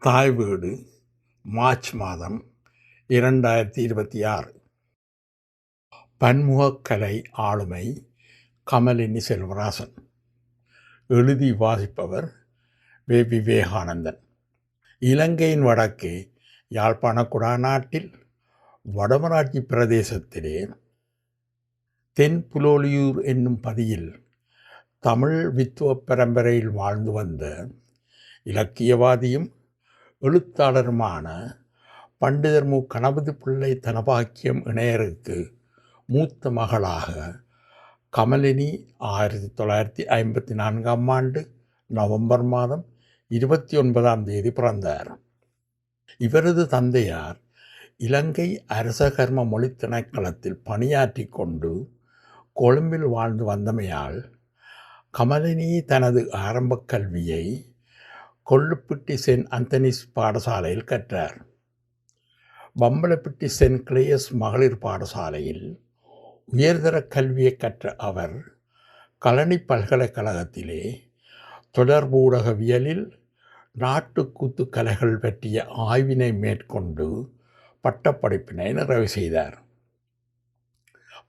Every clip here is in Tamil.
தாய் வீடு மார்ச் மாதம் 2026. பன்முகக்கலை ஆளுமை கமலினி செல்வராசன். எழுதி வாசிப்பவர் வே. விவேகானந்தன். இலங்கையின் வடக்கே யாழ்ப்பாண குடாநாட்டில் வடமராட்சி பிரதேசத்திலே தென் புலோலியூர் என்னும் பதியில் தமிழ் வித்துவ பரம்பரையில் வாழ்ந்து வந்த இலக்கியவாதியும் எழுத்தாளருமான பண்டிதர் மு. கணபதி பிள்ளை தனபாக்கியம் இணையருக்கு மூத்த மகளாக கமலினி 1954 நவம்பர் மாதம் 29 பிறந்தார். இவரது தந்தையார் இலங்கை அரச கர்ம மொழி திணைக்களத்தில் பணியாற்றி கொண்டு கொழும்பில் வாழ்ந்து வந்தமையால் கமலினி தனது ஆரம்ப கல்வியை கொள்ளுப்பிட்டி சென்ட் அந்தனிஸ் பாடசாலையில் கற்றார். பம்பலப்பிட்டி சென்ட் கிளேயஸ் மகளிர் பாடசாலையில் உயர்தர கல்வியை கற்ற அவர் கலனி பல்கலைக்கழகத்திலே தொடர்பூடகவியலில் நாட்டுக்கூத்து கலைகள் பற்றிய ஆய்வினை மேற்கொண்டு பட்டப்படிப்பினை நிறைவு செய்தார்.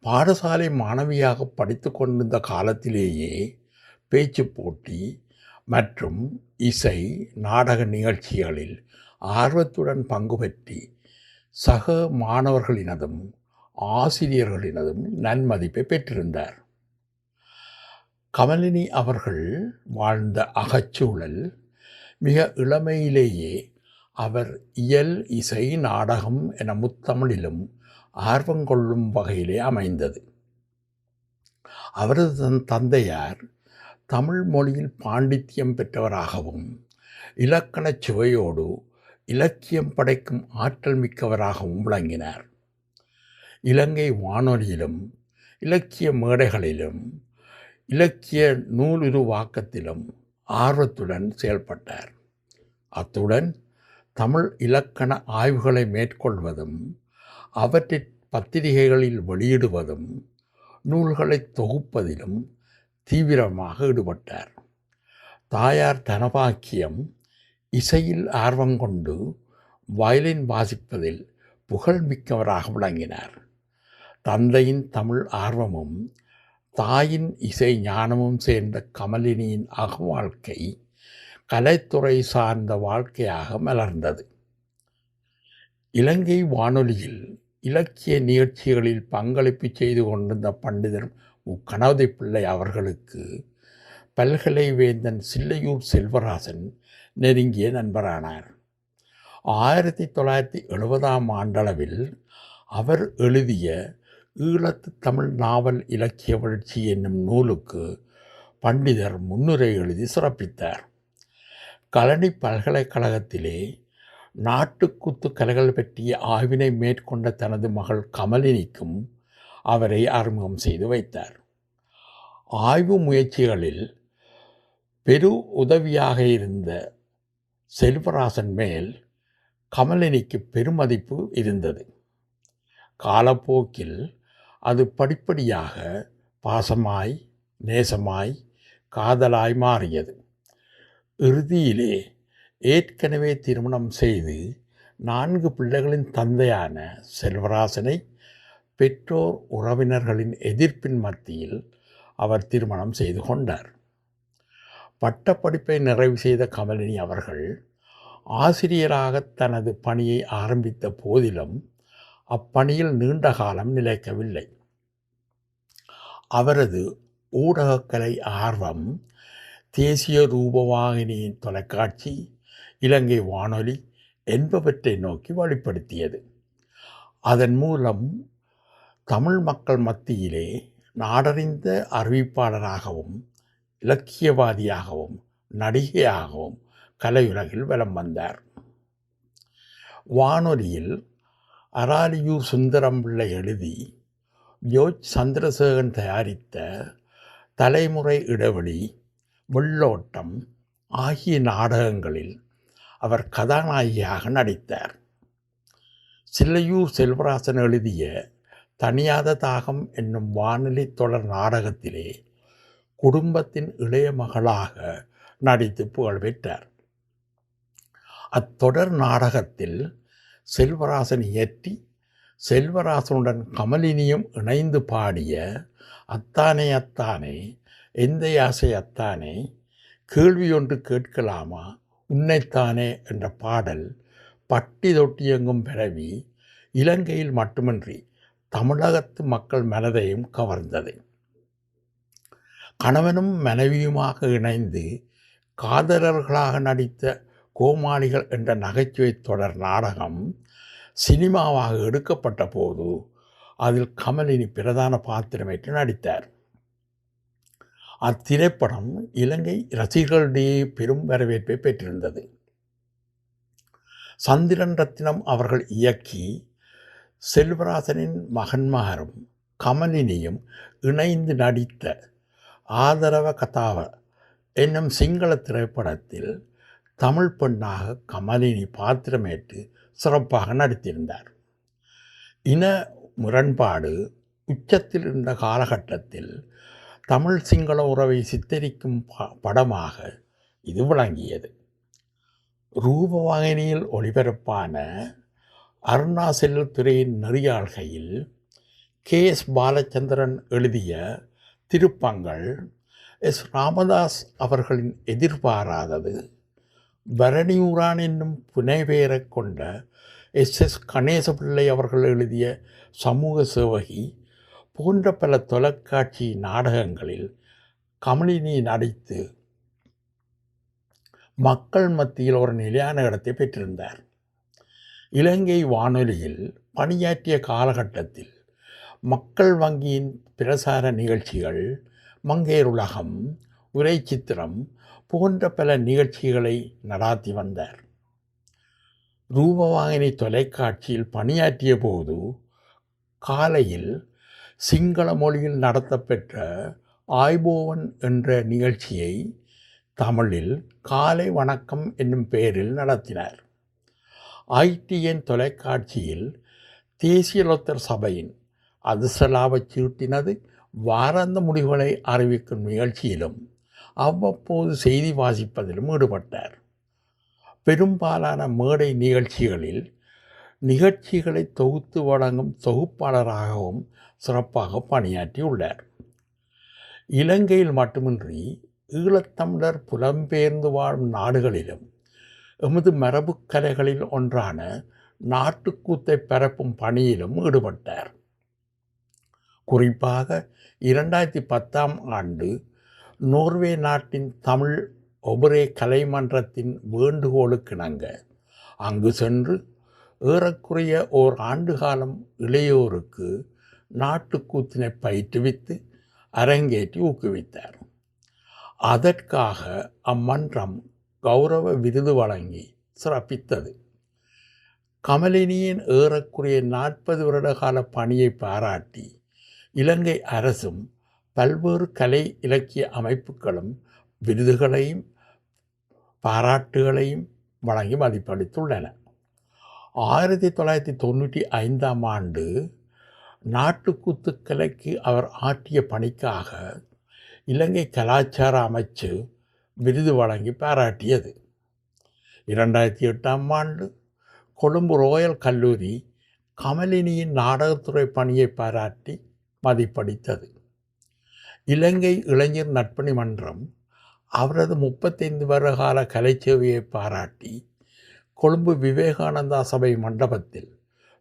பாடசாலை மாணவியாக படித்து கொண்டிருந்த காலத்திலேயே பேச்சு போட்டி மற்றும் இசை நாடக நிகழ்ச்சிகளில் ஆர்வத்துடன் பங்கு பெற்றி சக மாணவர்களினதும் ஆசிரியர்களினதும் நன்மதிப்பை பெற்றிருந்தார். கமலினி அவர்கள் வாழ்ந்த அகச்சூழல் மிக இளமையிலேயே அவர் இயல், இசை, நாடகம் என முத்தமிழிலும் ஆர்வம் கொள்ளும் வகையிலே அமைந்தது. அவரது தந்தையார் தமிழ் மொழியில் பாண்டித்யம் பெற்றவராகவும் இலக்கணச் சுவையோடு இலக்கியம் படைக்கும் ஆற்றல் மிக்கவராகவும் விளங்கினார். இலங்கை வானொலியிலும் இலக்கிய மேடைகளிலும் இலக்கிய நூலுருவாக்கத்திலும் ஆர்வத்துடன் செயல்பட்டார். அத்துடன் தமிழ் இலக்கண ஆய்வுகளை மேற்கொள்வதும் அவற்றை பத்திரிகைகளில் வெளியிடுவதும் நூல்களை தொகுப்பதிலும் தீவிரமாக ஈடுபட்டார். தாயார் தனபாக்கியம் இசையில் ஆர்வம் கொண்டு வயலின் வாசிப்பதில் புகழ்மிக்கவராக விளங்கினார். தந்தையின் தமிழ் ஆர்வமும் தாயின் இசை ஞானமும் சேர்ந்த கமலினியின் அகவாழ்க்கை கலைத்துறை சார்ந்த வாழ்க்கையாக மலர்ந்தது. இலங்கை வானொலியில் இலக்கிய நிகழ்ச்சிகளில் பங்களிப்பு செய்து கொண்டிருந்த பண்டிதர் மு. கணபதி பிள்ளை அவர்களுக்கு பல்கலை வேந்தன் சில்லையூர் செல்வராசன் நெருங்கிய நண்பரானார். 1970 ஆண்டளவில் அவர் எழுதிய ஈழத்து தமிழ் நாவல் இலக்கிய வளர்ச்சி என்னும் நூலுக்கு பண்டிதர் முன்னுரை எழுதி சிறப்பித்தார். கலனி பல்கலைக்கழகத்திலே நாட்டுக்கூத்து கலைகள் பற்றிய ஆய்வினை மேற்கொண்ட தனது மகள் கமலினிக்கும் அவரை அறிமுகம் செய்து வைத்தார். ஆய்வு முயற்சிகளில் பெரு உதவியாக இருந்த செல்வராசன் மேல் கமலினிக்கு பெருமதிப்பு இருந்தது. காலப்போக்கில் அது படிப்படியாக பாசமாய், நேசமாய், காதலாய் மாறியது. இறுதியிலே ஏற்கனவே திருமணம் செய்து 4 பிள்ளைகளின் தந்தையான செல்வராசனை பெற்றோர் உறவினர்களின் எதிர்ப்பின் மத்தியில் அவர் திருமணம் செய்து கொண்டார். பட்டப்படிப்பை நிறைவு செய்த கமலினி அவர்கள் ஆசிரியராக தனது பணியை ஆரம்பித்த போதிலும் அப்பணியில் நீண்ட காலம் நிலைக்கவில்லை. அவரது ஊடகக்கலை ஆர்வம் தேசிய ரூபவாகினியின் தொலைக்காட்சி, இலங்கை வானொலி என்பவற்றை நோக்கி வழிப்படுத்தியது. அதன் மூலம் தமிழ் மக்கள் மத்தியிலே நாடறிந்த அறிவிப்பாளராகவும் இலக்கியவாதியாகவும் நடிகையாகவும் கலையுலகில் வலம் வந்தார். வானொலியில் அராலியூர் சுந்தரம் பிள்ளை எழுதி ஜோர்ஜ் சந்திரசேகரன் தயாரித்த தலைமுறை இடைவெளி, வெள்ளோட்டம் ஆகிய நாடகங்களில் அவர் கதாநாயகியாக நடித்தார். சில்லையூர் செல்வராசன் எழுதிய தனியாத தாகம் என்னும் வானொலி தொடர் நாடகத்திலே குடும்பத்தின் இளைய மகளாக நடித்து புகழ் பெற்றார். அத்தொடர் நாடகத்தில் செல்வராசன் இயற்றி செல்வராசனுடன் கமலினியும் இணைந்து பாடிய அத்தானே அத்தானே எந்த ஆசை அத்தானே, கேள்வி ஒன்று கேட்கலாமா உன்னைத்தானே என்ற பாடல் பட்டி தொட்டியெங்கும் பரவி இலங்கையில் மட்டுமின்றி தமிழகத்து மக்கள் மனதையும் கவர்ந்தது. கணவனும் மனைவியுமாக இணைந்து காதலர்களாக நடித்த கோமாளிகள் என்ற நகைச்சுவை தொடர் நாடகம் சினிமாவாக எடுக்கப்பட்ட போது அதில் கமலினி பிரதான பாத்திரமேற்று நடித்தார். அத்திரைப்படம் இலங்கை ரசிகர்களிடையே பெரும் வரவேற்பை பெற்றிருந்தது. சந்திரன் ரத்தினம் அவர்கள் இயக்கி செல்வராசனின் மகன்மாரும் கமலினியும் இணைந்து நடித்த ஆதரவ கதாவ என்னும் சிங்கள திரைப்படத்தில் தமிழ் பெண்ணாக கமலினி பாத்திரமேற்று சிறப்பாக நடித்திருந்தார். இன முரண்பாடு உச்சத்தில் இருந்த காலகட்டத்தில் தமிழ் சிங்கள உறவை சித்தரிக்கும் படமாக இது விளங்கியது. ரூபவாகினியில் ஒளிபரப்பான அருணா செல்வத்துறையின் நெறியாள்கையில் கே.எஸ். பாலச்சந்திரன் எழுதிய திருப்பங்கள், எஸ். ராமதாஸ் அவர்களின் எதிர்பாராதது, பரணியூரான் என்னும் புனைபெயரை கொண்ட எஸ்.எஸ். கணேசபிள்ளை அவர்கள் எழுதிய சமூக சேவகி போன்ற பல தொலைக்காட்சி நாடகங்களில் கமலினி நடித்து மக்கள் மத்தியில் ஒரு நிலையான இடத்தை பெற்றிருந்தார். இலங்கை வானொலியில் பணியாற்றிய காலகட்டத்தில் மக்கள் வங்கியின் பிரசார நிகழ்ச்சிகள், மங்கையருலகம், உரை சித்திரம் போன்ற பல நிகழ்ச்சிகளை நடாத்தி வந்தார். ரூபவாகினி தொலைக்காட்சியில் பணியாற்றிய போது காலையில் சிங்கள மொழியில் நடத்தப்பெற்ற ஆய்போவன் என்ற நிகழ்ச்சியை தமிழில் காலை வணக்கம் என்னும் பெயரில் நடத்தினார். ITN தொலைக்காட்சியில் தேசிய லொத்தர் சபையின் அதிர்ஷ்டலாபச் சீட்டினது வாராந்த முடிவுகளை அறிவிக்கும் நிகழ்ச்சியிலும் அவ்வப்போது செய்தி வாசிப்பதிலும் ஈடுபட்டார். பெரும்பாலான மேடை நிகழ்ச்சிகளில் நிகழ்ச்சிகளை தொகுத்து வழங்கும் தொகுப்பாளராகவும் சிறப்பாக பணியாற்றியுள்ளார். இலங்கையில் மட்டுமின்றி ஈழத்தமிழர் புலம்பெயர்ந்து வாழும் நாடுகளிலும் எமது மரபு கலைகளில் ஒன்றான நாட்டுக்கூத்தை பரப்பும் பணியிலும் ஈடுபட்டார். குறிப்பாக 2010ஆம் ஆண்டு நோர்வே நாட்டின் தமிழ் ஒபரே கலைமன்றத்தின் வேண்டுகோளுக்கிணங்க அங்கு சென்று ஏறக்குறைய ஓர் ஆண்டு காலம் இளையோருக்கு நாட்டுக்கூத்தினை பயிற்றுவித்து அரங்கேற்றி ஊக்குவித்தார். அதற்காக அம்மன்றம் கௌரவ விருது வழங்கி சிறப்பித்தது. கமலினியின் ஏறக்குறைய 40 வருட கால பணியை பாராட்டி இலங்கை அரசும் பல்வேறு கலை இலக்கிய அமைப்புகளும் விருதுகளையும் பாராட்டுகளையும் வழங்கி மதிப்பளித்துள்ளன. 1995ஆம் ஆண்டு நாட்டுக்கூத்துக்கலைக்கு அவர் ஆற்றிய பணிக்காக இலங்கை கலாச்சார அமைச்சு விருது வழங்கி பாராட்டியது. 2008ஆம் ஆண்டு கொழும்பு ரோயல் கல்லூரி கமலினியின் நாடகத்துறை பணியை பாராட்டி மதிப்பளித்தது. இலங்கை இளைஞர் நற்பணி மன்றம் அவரது 35 வருடகால கலைச்சேவையை பாராட்டி கொழும்பு விவேகானந்தா சபை மண்டபத்தில்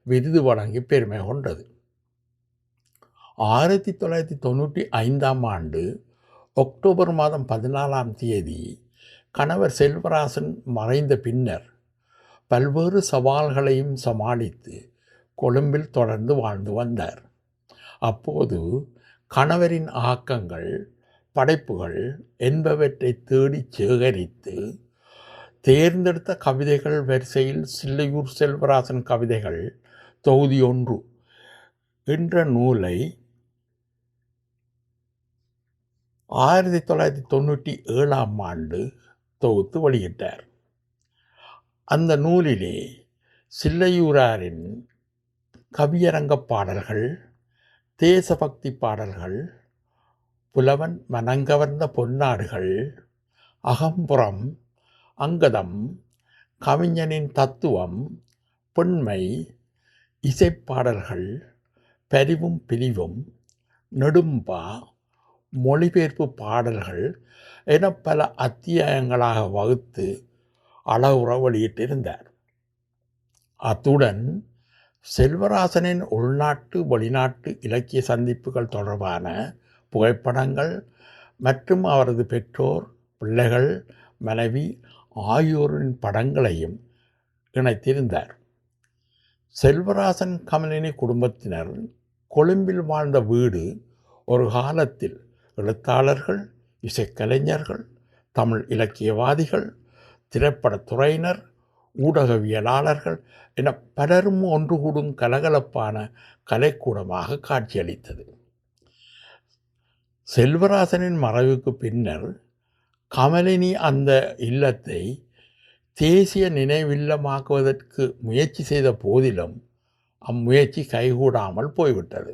விருது வழங்கி பெருமை கொண்டது. 1995ஆம் ஆண்டு அக்டோபர் மாதம் 14ஆம் தேதி கணவர் செல்வராசன் மறைந்த பின்னர் பல்வேறு சவால்களையும் சமாளித்து கொழும்பில் தொடர்ந்து வாழ்ந்து வந்தார். அப்போது கணவரின் ஆக்கங்கள், படைப்புகள் என்பவற்றை தேடி சேகரித்து தேர்ந்தெடுத்த கவிதைகள் வரிசையில் சில்லையூர் செல்வராசன் கவிதைகள் தொகுதி 1 என்ற நூலை 1997ஆம் ஆண்டு தொகுத்து வெளியிட்டார். அந்த நூலிலே சில்லையூராரின் கவியரங்க பாடல்கள், தேசபக்தி பாடல்கள், புலவன் மனங்கவர்ந்த பொன்னாடுகள், அகம்புறம், அங்கதம், கவிஞனின் தத்துவம், பெண்மை, இசைப்பாடல்கள், பரிவும் பிரிவும், நெடும்பா, மொழிபெயர்ப்பு பாடல்கள் என பல அத்தியாயங்களாக வகுத்து அழகுற வெளியிட்டிருந்தார். அத்துடன் செல்வராசனின் உள்நாட்டு வெளிநாட்டு இலக்கிய சந்திப்புகள் தொடர்பான புகைப்படங்கள் மற்றும் அவரது பெற்றோர், பிள்ளைகள், மனைவி ஆகியோரின் படங்களையும் இணைத்திருந்தார். செல்வராசன் கமலினி குடும்பத்தினர் கொழும்பில் வாழ்ந்த வீடு ஒரு காலத்தில் எழுத்தாளர்கள், இசைக்கலைஞர்கள், தமிழ் இலக்கியவாதிகள், திரைப்படத்துறையினர், ஊடகவியலாளர்கள் என பலரும் ஒன்று கூடும் கலகலப்பான கலைக்கூடமாக காட்சியளித்தது. செல்வராசனின் மறைவுக்கு பின்னர் கமலினி அந்த இல்லத்தை தேசிய நினைவில்லமாக்குவதற்கு முயற்சி செய்த போதிலும் அம்முயற்சி கைகூடாமல் போய்விட்டது.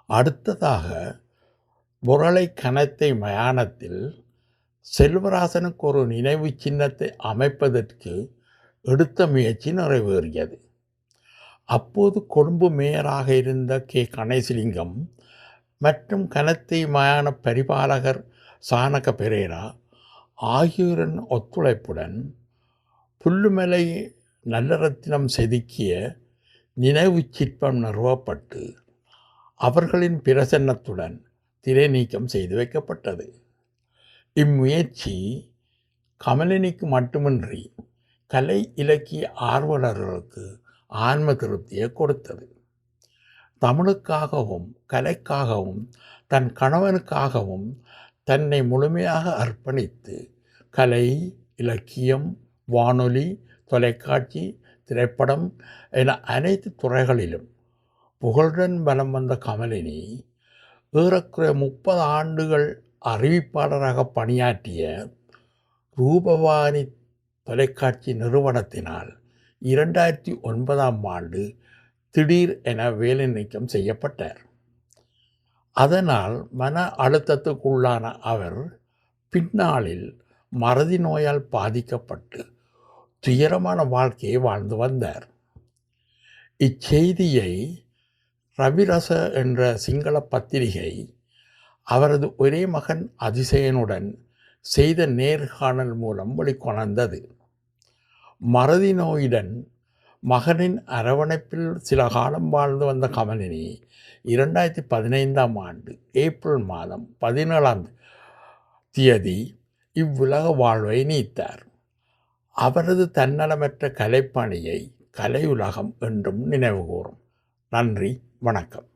அடுத்ததாக முரளை கனத்தை மயானத்தில் செல்வராசனுக்கு ஒரு நினைவு சின்னத்தை அமைப்பதற்கு எடுத்த முயற்சி நிறைவேறியது. அப்போது கொழும்பு மேயராக இருந்த கணேசலிங்கம் மற்றும் கனத்தை மயான பரிபாலகர் சானக பெரேரா ஆகியோரின் ஒத்துழைப்புடன் புல்லுமலை நல்லரத்தினம் செதுக்கிய நினைவு சிற்பம் நிறுவப்பட்டு அவர்களின் பிரசன்னத்துடன் திரை நீக்கம் செய்து வைக்கப்பட்டது. இம்முயற்சி கமலினிக்கு மட்டுமின்றி கலை இலக்கிய ஆர்வலர்களுக்கு ஆன்ம திருப்தியை கொடுத்தது. தமிழுக்காகவும் கலைக்காகவும் தன் கணவனுக்காகவும் தன்னை முழுமையாக அர்ப்பணித்து கலை, இலக்கியம், வானொலி, தொலைக்காட்சி, திரைப்படம் என அனைத்து துறைகளிலும் புகழுடன் பலம் வந்த கமலினி ஏறக்குறைய 30 ஆண்டுகள் அறிவிப்பாளராக பணியாற்றிய ரூபவாணி தொலைக்காட்சி நிறுவனத்தினால் 2009ஆம் ஆண்டு திடீர் என வேலை நீக்கம் செய்யப்பட்டார். அதனால் மன அழுத்தத்துக்குள்ளான அவர் பின்னாளில் மறதி நோயால் பாதிக்கப்பட்டு துயரமான வாழ்க்கையை வாழ்ந்து வந்தார். இச்செய்தியை ரவிரச என்ற சிங்கள பத்திரிகை அவரது ஒரே மகன் அதிசயனுடன் செய்த நேர்காணல் மூலம் வெளிக்கொணர்ந்தது. மறதி நோயுடன் மகனின் அரவணைப்பில் சில காலம் வாழ்ந்து வந்த கமலினி 2015ஆம் ஆண்டு ஏப்ரல் மாதம் 17ஆம் தேதி இவ்வுலக வாழ்வை நீத்தார். அவரது தன்னலமற்ற கலைப்பணியை கலையுலகம் என்றும் நினைவுகூரும். நன்றி, வணக்கம்.